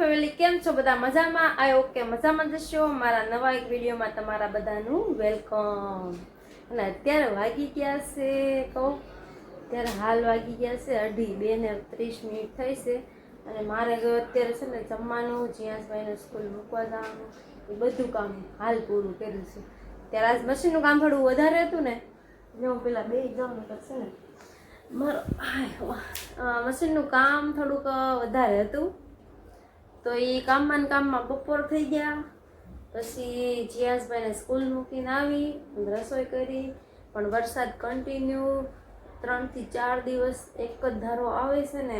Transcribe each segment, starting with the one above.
Family કેમ છો બધા મજામાં? આઈ ઓકે મજામાં જશો. મારા નવા એક વિડીયોમાં તમારા બધાનું વેલકમ. અને અત્યારે વાગી ગયા છે કહું ત્યારે હાલ વાગી ગયા છે 2:30 થઈ છે. અને મારે અત્યારે છે ને જમવાનું જીયાસભાઈને સ્કૂલ મૂકવા જવાનું એ બધું કામ હાલ પૂરું કર્યું છે. ત્યારે આજ મશીનનું કામ થોડું વધારે હતું ને હું પેલા બે જવાનું કરશે ને મારો મશીનનું કામ થોડુંક વધારે હતું તો એ કામમાં બપોર થઈ ગયા. પછી જીયાસભાઈને સ્કૂલ મૂકીને આવી રસોઈ કરી પણ વરસાદ કન્ટિન્યુ 3 થી 4 દિવસ એક જ ધારો આવે છે ને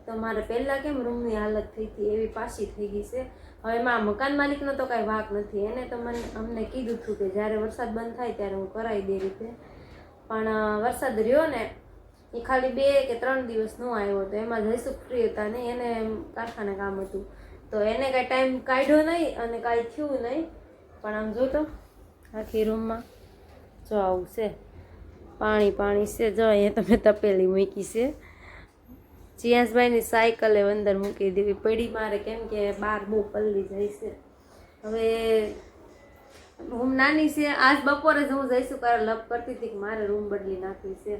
તો મારે પહેલાં કેમ રૂમની હાલત થઈ હતી એવી પાછી થઈ ગઈ છે. હવે એમાં મકાન માલિકનો તો કાંઈ વાંક નથી, એને તો અમને કીધું હતું કે જ્યારે વરસાદ બંધ થાય ત્યારે હું કરાવી દે રીતે. પણ વરસાદ રહ્યો ને એ ખાલી 2 કે 3 દિવસ ન આવ્યો તો એમાં જયસુખ ફ્રી હતા ને એને કારખાને કામ હતું તો એને કાંઈ ટાઈમ કાઢ્યો નહીં અને કાંઈ થયું નહીં. પણ આમ જોતો આખી રૂમમાં જો આવું છે, પાણી છે. જો અહીંયા તમે તપેલી મૂકી છે. જીયાસભાઈની સાયકલે અંદર મૂકી દેવી પડી મારે, કેમ કે બહાર બહુ પલ્લી જાય છે. હવે રૂમ નાની છે. આજ બપોરે જ હું જઈશું કારણ લપ કરતી હતી કે મારે રૂમ બદલી નાખવી છે,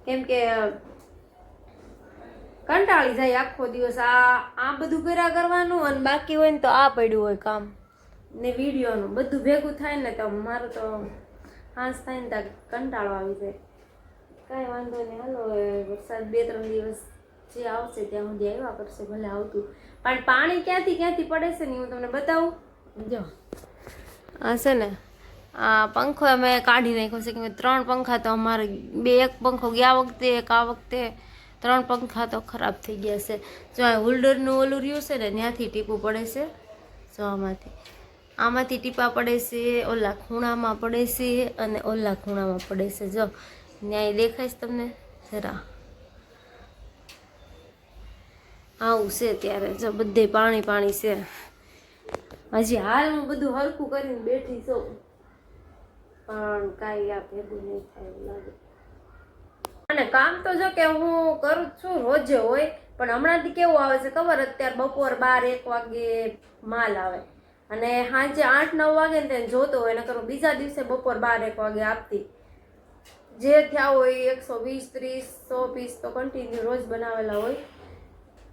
કેમ કે કંટાળી જાય આખો દિવસ આ બધું કર્યા કરવાનું અને બાકી હોય ને તો આ પડ્યું હોય કામ ને વિડીયોનું બધું ભેગું થાય ને તો મારું તો હાંસ થાય ને ત્યાં કંટાળો આવી જાય. કાંઈ વાંધો નહીં, હાલો વરસાદ 2-3 દિવસ જે આવશે ત્યાં સુધી આવ્યા કરશે, ભલે આવતું. પણ પાણી ક્યાંથી પડે છે ને હું તમને બતાવું. જો આ છે ને આ પંખો અમે કાઢી નાખ્યો છે, કે 3 પંખા તો અમારે એક પંખો ગયા વખતે એક આ વખતે 3 પંખા તો ખરાબ થઈ ગયા છે. જો આ હોલ્ડરનું ઓલું રહ્યું છે ને ત્યાંથી ટીપું પડે છે. જો આમાંથી ટીપા પડે છે, ઓલા ખૂણામાં પડે છે અને ઓલા ખૂણામાં પડે છે. જો ન્યાય દેખાય છે તમને જરા આવું છે. ત્યારે જો બધે પાણી છે. હજી હાલ હું બધું હરખું કરીને બેઠી છું પણ કાંઈ આ ભેગું નહીં થાય એવું લાગે. અને કામ તો જો કે હું કરું છું રોજે હોય, પણ હમણાંથી કેવું આવે છે ખબર, અત્યારે બપોર 12-1 વાગે માલ આવે અને સાંજે 8-9 વાગે ને તેને જોતો હોય, નકર બીજા દિવસે બપોર 12-1 વાગે આપતી. જે થયા હોય 120-130-100 પીસ તો કન્ટિન્યુ રોજ બનાવેલા હોય,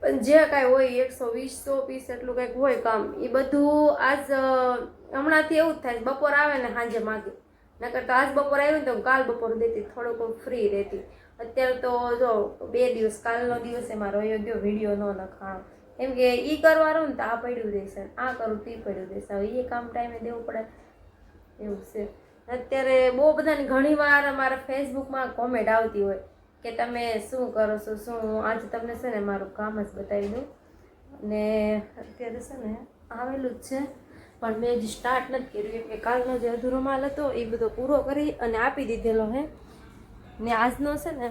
પણ જે કાંઈ હોય 120-100 પીસ એટલું કંઈક હોય કામ. એ બધું આજ હમણાંથી એવું જ થાય, બપોર આવે ને સાંજે માગે, નકર તો આજ બપોર આવ્યું ને તો કાલ બપોર દેતી, થોડુંક ફ્રી રહેતી. અત્યારે તો જો 2 દિવસ, કાલનો દિવસ એમાં રહ્યો ગયો વિડીયો ન લખાણો, કેમ કે એ કરવાનું ને તો આ પડ્યું દેશે, આ કરું તે પડ્યું દેશે. હવે એ કામ ટાઈમે દેવું પડે એવું છે. અત્યારે બહુ બધાની ઘણી વાર અમારા ફેસબુકમાં કોમેન્ટ આવતી હોય કે તમે શું કરો છો, શું આજે તમને છે ને મારું કામ જ બતાવી દઉં. અને અત્યારે છે ને આવેલું જ છે પણ મેં હજી સ્ટાર્ટ નથી કર્યું, કેમ કે કાલનો જે અધૂરો માલ હતો એ બધો પૂરો કરી અને આપી દીધેલો હે ને આજનો છે ને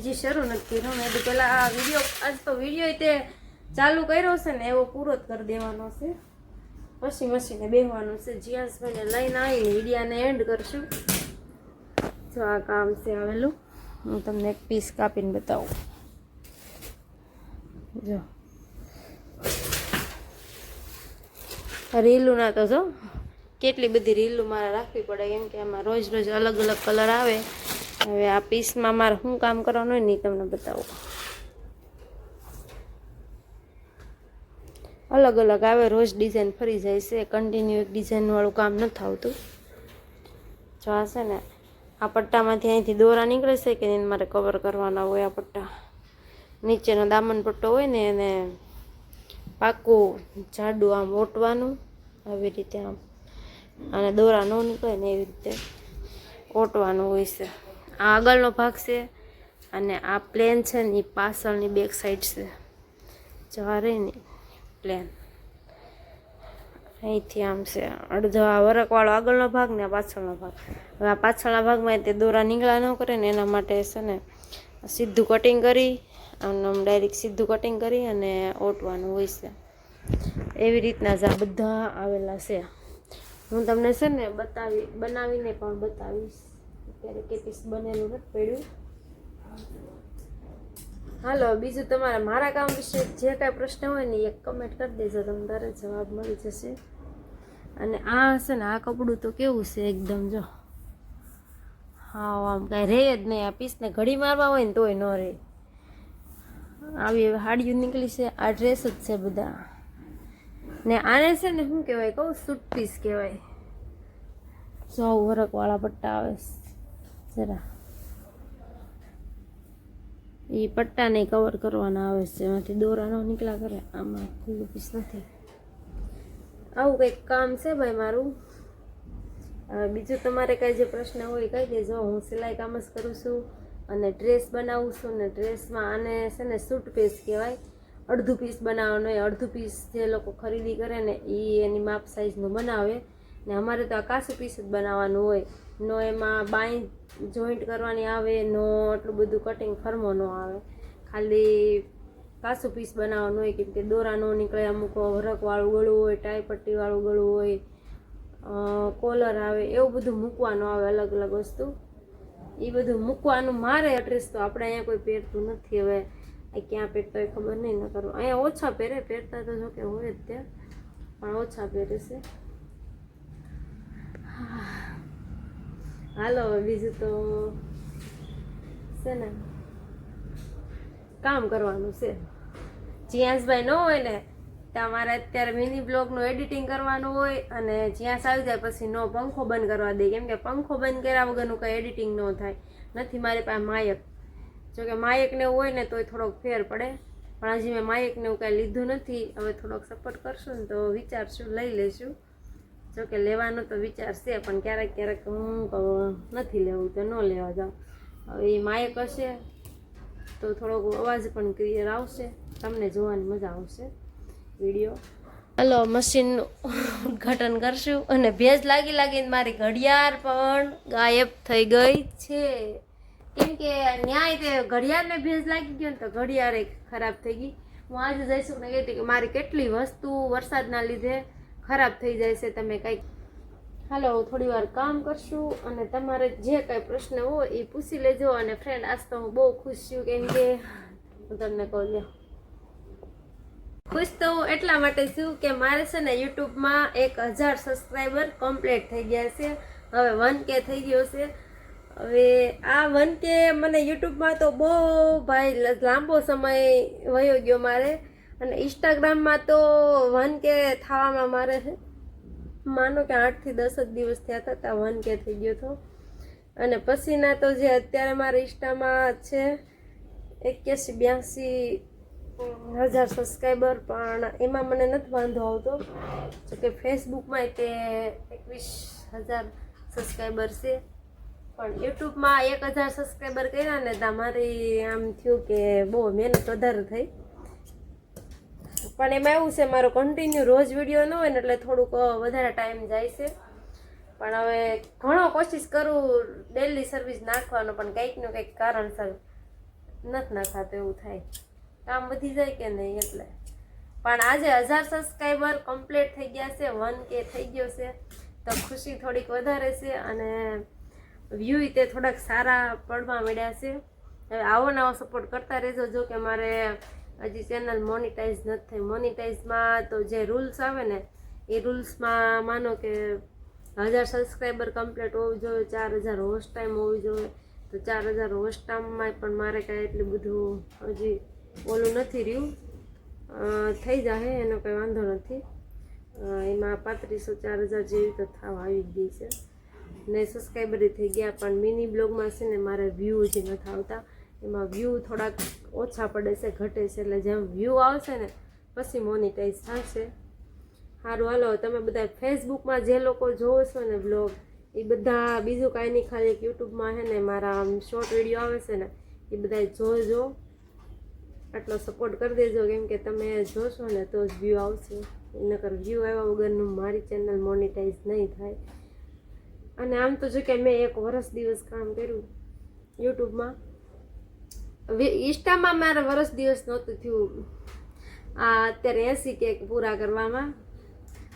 હજી શરૂ નથી કર્યો. મેં પહેલાં આ વિડીયો આજ તો વિડીયો તે ચાલુ કર્યો છે ને એવો પૂરો જ કરી દેવાનો છે, પછી મશીને બેસવાનું છે. જીયાસભાઈને લઈને આવીને વિડીયાને એન્ડ કરશું. જો આ કામ છે આવેલું, હું તમને એક પીસ કાપીને બતાવું. જો રીલું ના તો જો કેટલી બધી રીલું મારે રાખવી પડે, કેમ કે આમાં રોજ અલગ અલગ કલર આવે. હવે આ પીસમાં મારે શું કામ કરવાનું હોય ને તમને બતાવું. અલગ અલગ આવે, રોજ ડિઝાઇન ફરી જાય છે, કન્ટિન્યુ એક ડિઝાઇનવાળું કામ નથી આવતું. જો આ છે ને આ પટ્ટામાંથી અહીંથી દોરા નીકળે છે કે એને મારે કવર કરવાના હોય. આ પટ્ટા નીચેનો દામન પટ્ટો હોય ને એને પાકું જાડું આમ ઓટવાનું આવી રીતે, આમ અને દોરા ન નીકળે ને એવી રીતે ઓટવાનું હોય છે. આ આગળનો ભાગ છે અને આ પ્લેન છે ને એ પાછળની બેક સાઈડ છે. જવા રહી ને પ્લેન અહીંથી આમ છે અડધો આ વરખવાળો આગળનો ભાગ ને આ પાછળનો ભાગ. હવે આ પાછળના ભાગમાં તે દોરા નીકળા ન કરે ને એના માટે છે ને સીધું કટિંગ કરી આમ ડાયરેક્ટ સીધું કટિંગ કરી અને ઓટવાનું હોય છે. એવી રીતના જ આ બધા આવેલા છે. હું તમને છે ને બનાવીને પણ બતાવીશ. અત્યારે કે પીસ બનેલું નથી પડ્યું. હાલો, બીજું તમારે મારા કામ વિશે જે કાંઈ પ્રશ્ન હોય ને એક કમેન્ટ કરી દેજો, તમને તરત જવાબ મળી જશે. અને આ હશે ને, આ કપડું તો કેવું છે એકદમ, જો હા આમ કાંઈ રહે જ નહીં. આ પીસને ઘડી મારવા હોય ને તોય ન રહે. આવી હાડીઓ નીકળી છે. આ ડ્રેસ જ છે બધા. ને આને છે ને શું કહેવાય કહું, સૂટ પીસ કહેવાય. જો વરખવાળા પટ્ટા આવે જરા, એ પટ્ટાને કવર કરવાના આવે છે. એમાંથી દોરા ન નીકળ્યા કરે. આમાં ખુલ્લું પીસ નથી. આવું કંઈક કામ છે ભાઈ મારું. બીજું તમારે કાંઈ જે પ્રશ્ન હોય કહી દેજો. હું સિલાઈ કામ જ કરું છું અને ડ્રેસ બનાવું છું. ને ડ્રેસમાં આને છે ને સૂટ પીસ કહેવાય. અડધું પીસ બનાવવાનું હોય. અડધું પીસ જે લોકો ખરીદી કરે ને એ એની માપ સાઈઝનું બનાવે. ને અમારે તો આ કાસું પીસ જ બનાવવાનું હોય. નો એમાં બાઈ જોઈન્ટ કરવાની આવે, નો એટલું બધું કટિંગ ફરમો ન આવે. ખાલી કાસું પીસ બનાવવાનું હોય. કેમ કે દોરા ન નીકળે. અમુક વરખવાળું ગળું હોય, ટાઈ પટ્ટીવાળું ગળું હોય, કોલર આવે, એવું બધું મૂકવાનું આવે. અલગ અલગ વસ્તુ એ બધું મૂકવાનું. મારે ડ્રેસ તો આપણે અહીંયા કોઈ પહેરતું નથી. હવે ક્યાં પહેરતા હોય ખબર નહીં. ન કરવું અહીંયા ઓછા પહેરે. પહેરતા તો જો કે હોય જ ત્યાં, પણ ઓછા પહેરે છે. હાલો, બીજું તો છે ને કામ કરવાનું છે. જીયાસભાઈ ન હોય ને તમારે અત્યારે મિની બ્લોગનું એડિટિંગ કરવાનું હોય. અને જ્યાં આવી જાય પછી નો પંખો બંધ કરવા દે. કેમ કે પંખો બંધ કર્યા વગરનું કંઈ એડિટિંગ ન થાય. નથી મારી પાસે માયક. જોકે માયકને એવું હોય ને તોય થોડોક ફેર પડે. પણ હજી મેં માયકને એવું કાંઈ લીધું નથી. હવે થોડોક સપોર્ટ કરશું ને તો વિચારશું, લઈ લઈશું. જોકે લેવાનો તો વિચાર છે, પણ ક્યારેક ક્યારેક હું નથી લેવું તો ન લેવા જાઉં. હવે એ માયક હશે તો થોડોક અવાજ પણ ક્લિયર આવશે. તમને જોવાની મજા આવશે વિડીયો. હલો, મશીનનું ઉદ્ઘાટન કરશું. અને ભેજ લાગીને મારી ઘડિયાળ પણ ગાયબ થઈ ગઈ છે. કેમ કે ન્યાય તે ઘડિયાળને ભેજ લાગી ગયો ને તો ઘડિયાળ ખરાબ થઈ ગઈ. હું આજે જઈશું ને કહેતી કે મારી કેટલી વસ્તુ વરસાદના લીધે ખરાબ થઈ જાય છે. તમે કંઈક હાલો થોડી વાર કામ કરશું અને તમારે જે કાંઈ પ્રશ્ન હોય એ પૂછી લેજો. અને ફ્રેન્ડ આજ તો હું બહુ ખુશ છું. કેમ કે હું તમને કહું લ્યો, ખુશ તો હું એટલા માટે છું કે મારે છે ને યુટ્યુબમાં 1000 સબસ્ક્રાઈબર કમ્પ્લીટ થઈ ગયા છે. હવે 1K થઈ ગયો છે. હવે આ 1K મને યુટ્યુબમાં તો બહુ ભાઈ લાંબો સમય વયો ગયો મારે. અને ઇન્સ્ટાગ્રામમાં તો 1K થવામાં મારે માનો કે 8 થી 10 જ દિવસ થયા હતા ત્યાં 1K થઈ ગયો હતો. અને પછીના તો જે અત્યારે મારા ઇન્સ્ટામાં છે 81-82 હજાર સબસ્ક્રાઈબર, પણ એમાં મને નથી વાંધો આવતો. જોકે ફેસબુકમાં તે 21,000 સબસ્ક્રાઈબર છે. પણ યુટ્યુબમાં 1000 સબસ્ક્રાઈબર કર્યા ને ત્યાં મારી આમ થયું કે બહુ મહેનત વધારે થઈ. પણ એમાં એવું છે મારો કન્ટિન્યુ રોજ વિડીયો ન હોય ને એટલે થોડુંક વધારે ટાઈમ જાય છે. પણ હવે ઘણો કોશિશ કરું ડેલી સર્વિસ નાખવાનો, પણ કંઈકનું કંઈક કારણસર નથી નાખાતો. એવું થાય કામ વધી જાય કે નહીં એટલે. પણ આજે 1000 સબસ્ક્રાઈબર કમ્પ્લીટ થઈ ગયા છે. 1K થઈ ગયો છે તો ખુશી થોડીક વધારે છે. અને વ્યૂ તે થોડાક સારા પડવા મળ્યા છે. હવે આવો નવો સપોર્ટ કરતા રહેજો. જો કે મારે હજી ચેનલ મોનિટાઈઝ નથી થઈ. મોનિટાઈઝમાં તો જે રૂલ્સ આવે ને એ રૂલ્સમાં માનો કે 1000 સબસ્ક્રાઈબર કમ્પ્લીટ હોવું જોઈએ, 4000 વોચ ટાઈમ હોવી જોઈએ. તો 4000 વોચ ટાઈમમાં પણ મારે કાંઈ એટલું બધું હજી ઓલું નથી રહ્યું. થઈ જશે એનો કંઈ વાંધો નથી. એમાં 3500-4000 જેવી તો થવા આવી ગઈ છે. ને સબસ્ક્રાઈબર થઈ ગયા. પણ મિની બ્લોગમાં છે ને મારે વ્યૂ હજી નથી આવતા. એમાં વ્યૂ થોડાક ઓછા પડે છે, ઘટે છે. એટલે જેમ વ્યૂ આવશે ને પછી મોનિટાઈઝ થશે. સારું હાલો, તમે બધા ફેસબુકમાં જે લોકો જોવો છો ને બ્લોગ એ બધા બીજું કાંઈ નહીં, ખાલી યુટ્યુબમાં છે ને મારા શોર્ટ વિડીયો આવે છે ને એ બધા જોજો. આટલો સપોર્ટ કરી દેજો. કેમ કે તમે જોશો ને તો જ વ્યૂ આવશે. નકર વ્યૂ આવ્યા વગરનું મારી ચેનલ મોનિટાઈઝ નહીં થાય. અને આમ તો જો કે મેં 1 વર્ષ દિવસ કામ કર્યું યુટ્યુબમાં. ઇન્સ્ટામાં મારે વર્ષ દિવસ નહોતું થયું આ અત્યારે 80K પૂરા કરવામાં.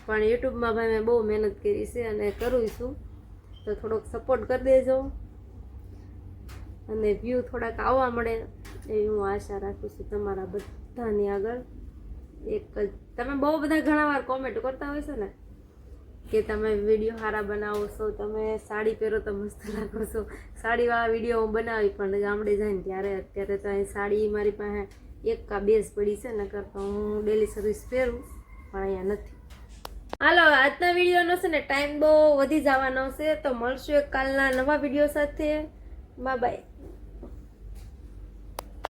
પણ યુટ્યુબમાં ભાઈ મેં બહુ મહેનત કરી છે અને કરું છું. તો થોડોક સપોર્ટ કરી દેજો અને વ્યૂ થોડાક આવવા મળે એવી હું આશા રાખું છું તમારા બધાની આગળ. એક જ તમે બહુ બધા ઘણા વાર કોમેન્ટ કરતા હોય છો ને કે તમે વિડીયો સારા બનાવો છો, તમે સાડી પહેરો તો મસ્ત લાગો છો. સાડીવાળા વિડીયો હું બનાવી પણ ગામડે જઈને ત્યારે અત્યારે તો અહીં સાડી મારી પાસે એક કા બે જ પડી છે, નકર તો હું ડેલી સર્વિસ પહેરું પણ અહીંયા નથી. હાલો, આજના વિડીયોનો છે ને ટાઈમ બહુ વધી જવાનો છે, તો મળશું એક કાલના નવા વિડીયો સાથે. Bye bye.